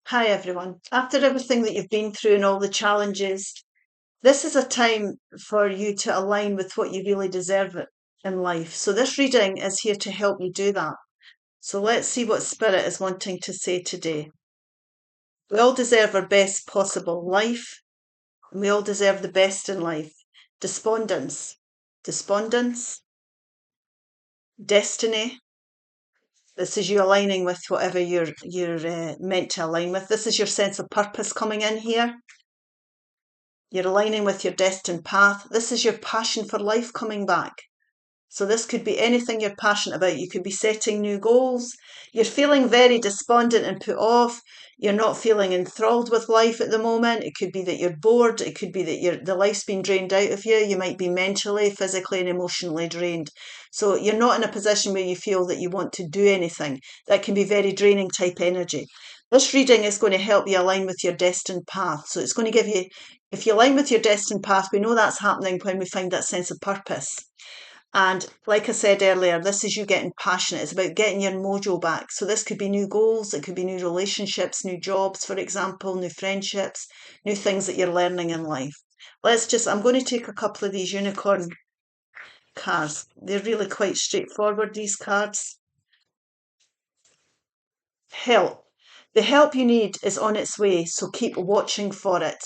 Hi everyone. After everything that you've been through and all the challenges, this is a time for you to align with what you really deserve in life. So this reading is here to help you do that. So let's see what Spirit is wanting to say today. We all deserve our best possible life, and we all deserve the best in life. Despondence, destiny. This is you aligning with whatever you're meant to align with. This is your sense of purpose coming in here. You're aligning with your destined path. This is your passion for life coming back. So this could be anything you're passionate about. You could be setting new goals. You're feeling very despondent and put off. You're not feeling enthralled with life at the moment. It could be that you're bored. It could be that the life's been drained out of you. You might be mentally, physically, and emotionally drained. So you're not in a position where you feel that you want to do anything. That can be very draining type energy. This reading is going to help you align with your destined path. So it's going to give you, if you align with your destined path, we know that's happening when we find that sense of purpose. And like I said earlier, this is you getting passionate. It's about getting your mojo back. So this could be new goals. It could be new relationships, new jobs, for example, new friendships, new things that you're learning in life. I'm going to take a couple of these unicorn cards. They're really quite straightforward, these cards. Help. The help you need is on its way, so keep watching for it.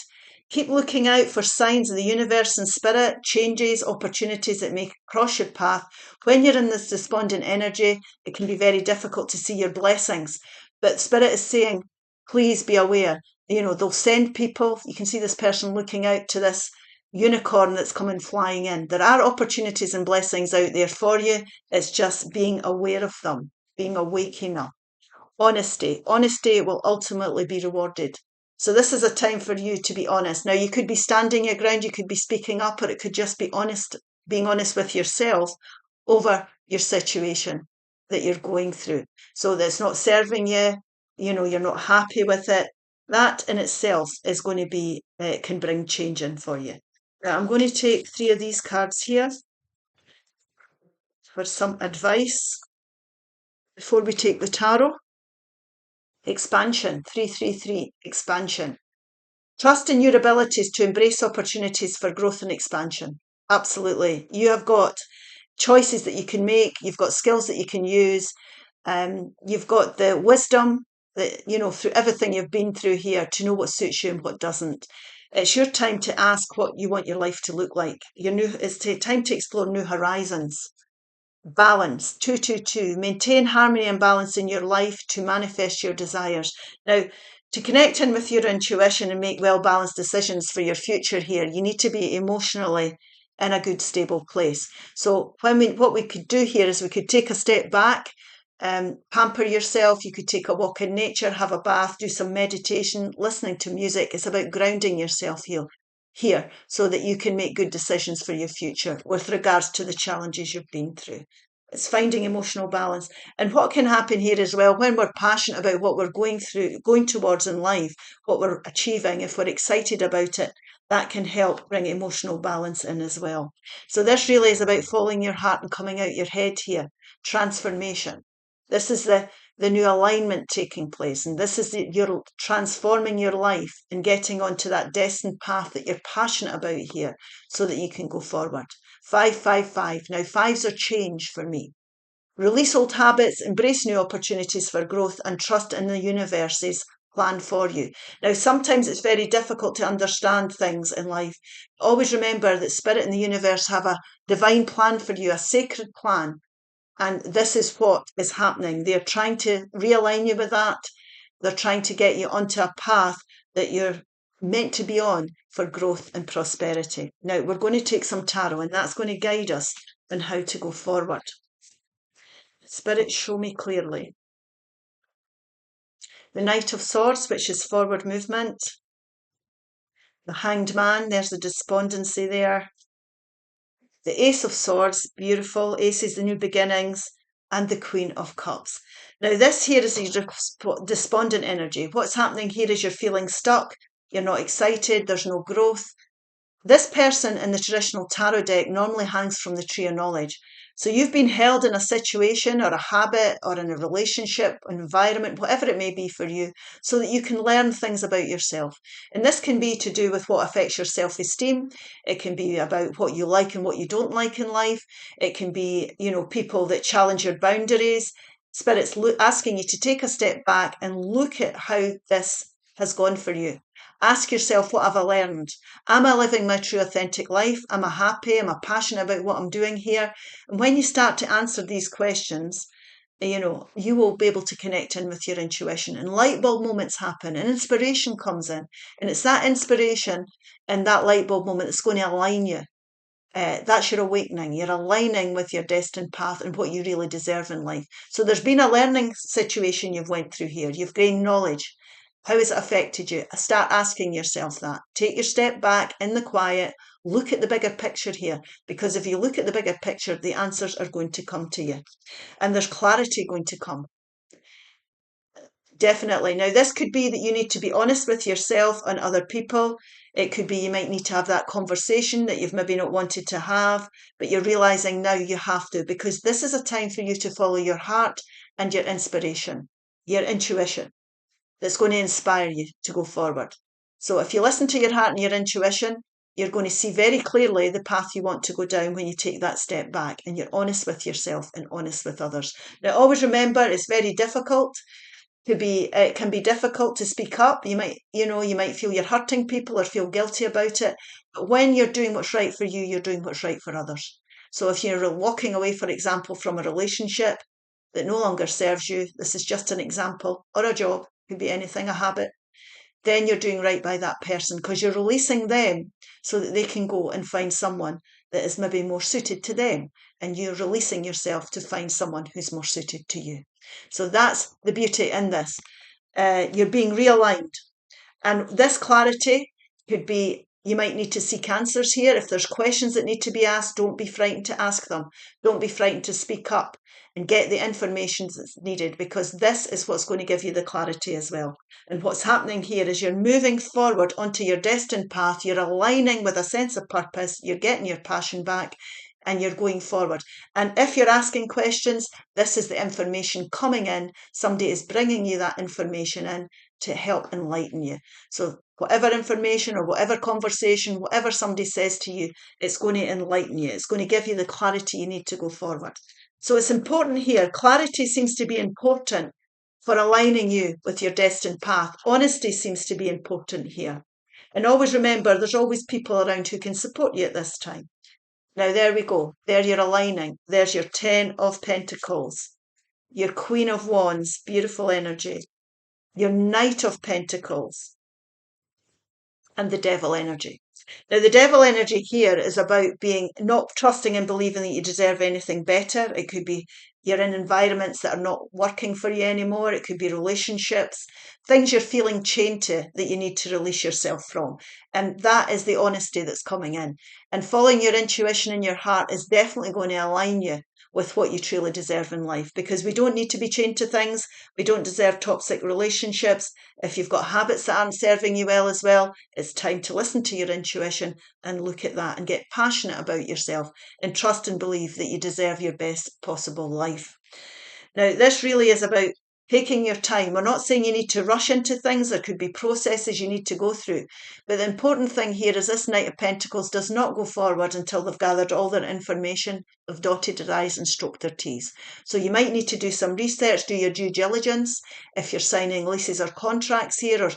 Keep looking out for signs of the universe and spirit, changes, opportunities that may cross your path. When you're in this despondent energy, it can be very difficult to see your blessings. But spirit is saying, please be aware. They'll send people. You can see this person looking out to this unicorn that's coming flying in. There are opportunities and blessings out there for you. It's just being aware of them, being awake enough. Honesty will ultimately be rewarded. So this is a time for you to be honest. Now, you could be standing your ground, you could be speaking up, or it could just be being honest with yourself over your situation that you're going through. So that's not serving you, you're not happy with it. That in itself is going to be, can bring change in for you. Now, I'm going to take 3 of these cards here for some advice before we take the tarot. Expansion, 333, expansion. Trust in your abilities to embrace opportunities for growth and expansion. Absolutely. You have got choices that you can make. You've got skills that you can use. You've got the wisdom that, through everything you've been through here to know what suits you and what doesn't. It's your time to ask what you want your life to look like. It's time to explore new horizons. Balance, 222. Maintain harmony and balance in your life to manifest your desires. Now, to connect in with your intuition and make well-balanced decisions for your future here, you need to be emotionally in a good, stable place. So what we could do here is we could take a step back, pamper yourself. You could take a walk in nature, have a bath, do some meditation, listening to music. It's about grounding yourself here so that you can make good decisions for your future with regards to the challenges you've been through. It's finding emotional balance. And what can happen here as well, when we're passionate about what we're going towards in life, what we're achieving, if we're excited about it, that can help bring emotional balance in as well. So this really is about following your heart and coming out your head here. Transformation. This is the new alignment taking place. And this is you're transforming your life and getting onto that destined path that you're passionate about here so that you can go forward. 555. Now, 5s are change for me. Release old habits, embrace new opportunities for growth, and trust in the universe's plan for you. Now, sometimes it's very difficult to understand things in life. Always remember that Spirit and the universe have a divine plan for you, a sacred plan. And this is what is happening. They're trying to realign you with that. They're trying to get you onto a path that you're meant to be on for growth and prosperity. Now, we're going to take some tarot, and that's going to guide us on how to go forward. Spirit, show me clearly. The Knight of Swords, which is forward movement. The Hanged Man, there's the despondency there. The Ace of Swords, beautiful. Ace is the new beginnings. And the Queen of Cups. Now, this here is the despondent energy. What's happening here is you're feeling stuck. You're not excited. There's no growth. This person in the traditional tarot deck normally hangs from the Tree of Knowledge. So you've been held in a situation or a habit or in a relationship, environment, whatever it may be for you, so that you can learn things about yourself. And this can be to do with what affects your self-esteem. It can be about what you like and what you don't like in life. It can be, people that challenge your boundaries. Spirit's asking you to take a step back and look at how this has gone for you. Ask yourself, what have I learned? Am I living my true authentic life? Am I happy? Am I passionate about what I'm doing here? And when you start to answer these questions, you will be able to connect in with your intuition, and light bulb moments happen and inspiration comes in. And it's that inspiration and that light bulb moment that's going to align you. That's your awakening. You're aligning with your destined path and what you really deserve in life. So there's been a learning situation you've went through here. You've gained knowledge. How has it affected you? Start asking yourself that. Take your step back in the quiet. Look at the bigger picture here, because if you look at the bigger picture, the answers are going to come to you and there's clarity going to come. Definitely. Now, this could be that you need to be honest with yourself and other people. It could be you might need to have that conversation that you've maybe not wanted to have, but you're realizing now you have to, because this is a time for you to follow your heart and your inspiration, your intuition, that's going to inspire you to go forward. So if you listen to your heart and your intuition, you're going to see very clearly the path you want to go down when you take that step back and you're honest with yourself and honest with others. Now, always remember, it's very difficult. It can be difficult to speak up. You might feel you're hurting people or feel guilty about it. But when you're doing what's right for you, you're doing what's right for others. So if you're walking away, for example, from a relationship that no longer serves you, this is just an example, or a job, could be anything, a habit, then you're doing right by that person, because you're releasing them so that they can go and find someone that is maybe more suited to them. And you're releasing yourself to find someone who's more suited to you. So that's the beauty in this. You're being realigned. And this clarity could be, you might need to seek answers here. If there's questions that need to be asked, don't be frightened to ask them. Don't be frightened to speak up and get the information that's needed, because this is what's going to give you the clarity as well. And what's happening here is you're moving forward onto your destined path. You're aligning with a sense of purpose. You're getting your passion back and you're going forward. And if you're asking questions, this is the information coming in. Somebody is bringing you that information in to help enlighten you. So whatever information or whatever conversation, whatever somebody says to you, it's going to enlighten you. It's going to give you the clarity you need to go forward. So it's important here. Clarity seems to be important for aligning you with your destined path. Honesty seems to be important here. And always remember, there's always people around who can support you at this time. Now, there we go. There you're aligning. There's your 10 of Pentacles, your Queen of Wands, beautiful energy, your Knight of Pentacles, and the Devil energy. Now, the Devil energy here is about being not trusting and believing that you deserve anything better. It could be you're in environments that are not working for you anymore. It could be relationships, things you're feeling chained to that you need to release yourself from. And that is the honesty that's coming in. And following your intuition and your heart is definitely going to align you with what you truly deserve in life, because we don't need to be chained to things. We don't deserve toxic relationships. If you've got habits that aren't serving you well as well, it's time to listen to your intuition and look at that and get passionate about yourself and trust and believe that you deserve your best possible life. Now, this really is about taking your time. We're not saying you need to rush into things. There could be processes you need to go through. But the important thing here is this Knight of Pentacles does not go forward until they've gathered all their information, have dotted their I's and stroked their T's. So you might need to do some research, do your due diligence. If you're signing leases or contracts here, or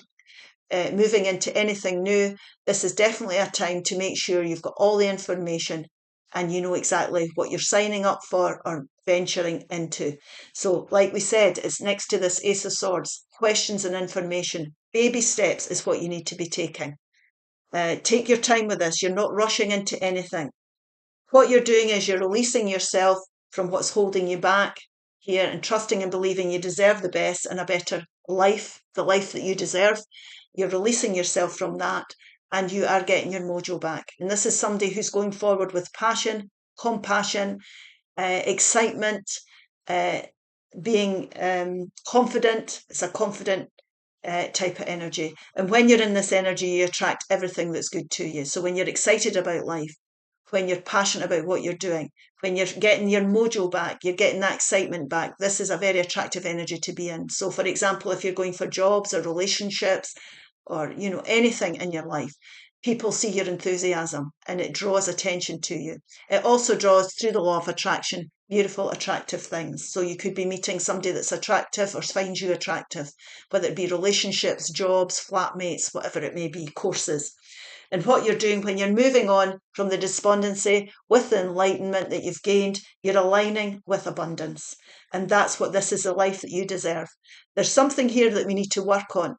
moving into anything new, this is definitely a time to make sure you've got all the information and you know exactly what you're signing up for or venturing into. So like we said, it's next to this Ace of Swords. Questions and information. Baby steps is what you need to be taking. Take your time with this. You're not rushing into anything. What you're doing is you're releasing yourself from what's holding you back here and trusting and believing you deserve the best and a better life, the life that you deserve. You're releasing yourself from that and you are getting your mojo back. And this is somebody who's going forward with passion, compassion, excitement, being confident. It's a confident type of energy. And when you're in this energy, you attract everything that's good to you. So when you're excited about life, when you're passionate about what you're doing, when you're getting your mojo back, you're getting that excitement back. This is a very attractive energy to be in. So, for example, if you're going for jobs or relationships or, anything in your life, people see your enthusiasm and it draws attention to you. It also draws, through the law of attraction, beautiful, attractive things. So you could be meeting somebody that's attractive or finds you attractive, whether it be relationships, jobs, flatmates, whatever it may be, courses. And what you're doing when you're moving on from the despondency with the enlightenment that you've gained, you're aligning with abundance. And that's what this is, the life that you deserve. There's something here that we need to work on.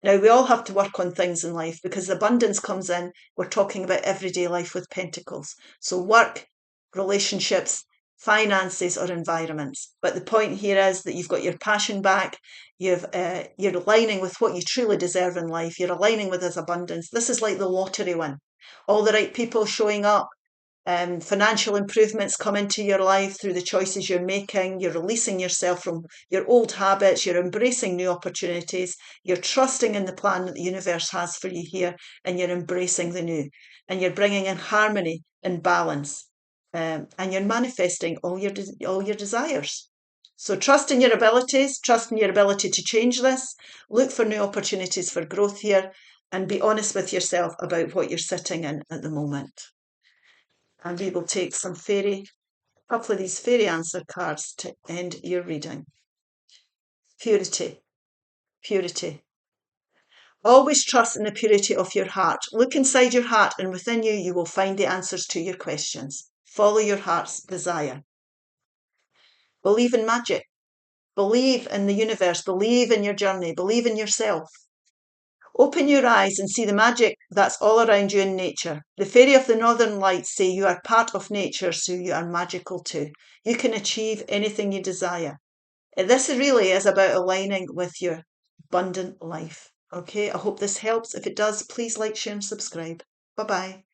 Now, we all have to work on things in life because abundance comes in. We're talking about everyday life with pentacles. So work, relationships, finances or environments. But the point here is that you've got your passion back. You're aligning with what you truly deserve in life. You're aligning with this abundance. This is like the lottery win. All the right people showing up. Financial improvements come into your life through the choices you're making. You're releasing yourself from your old habits. You're embracing new opportunities. You're trusting in the plan that the universe has for you here, and you're embracing the new. And you're bringing in harmony and balance, and you're manifesting all your desires. So trust in your abilities, trust in your ability to change this. Look for new opportunities for growth here, and be honest with yourself about what you're sitting in at the moment. And we will take some a couple of these fairy answer cards to end your reading. Purity. Purity. Always trust in the purity of your heart. Look inside your heart, and within you, you will find the answers to your questions. Follow your heart's desire. Believe in magic. Believe in the universe. Believe in your journey. Believe in yourself. Open your eyes and see the magic that's all around you in nature. The fairy of the northern lights say you are part of nature, so you are magical too. You can achieve anything you desire. This really is about aligning with your abundant life. Okay, I hope this helps. If it does, please like, share and subscribe. Bye-bye.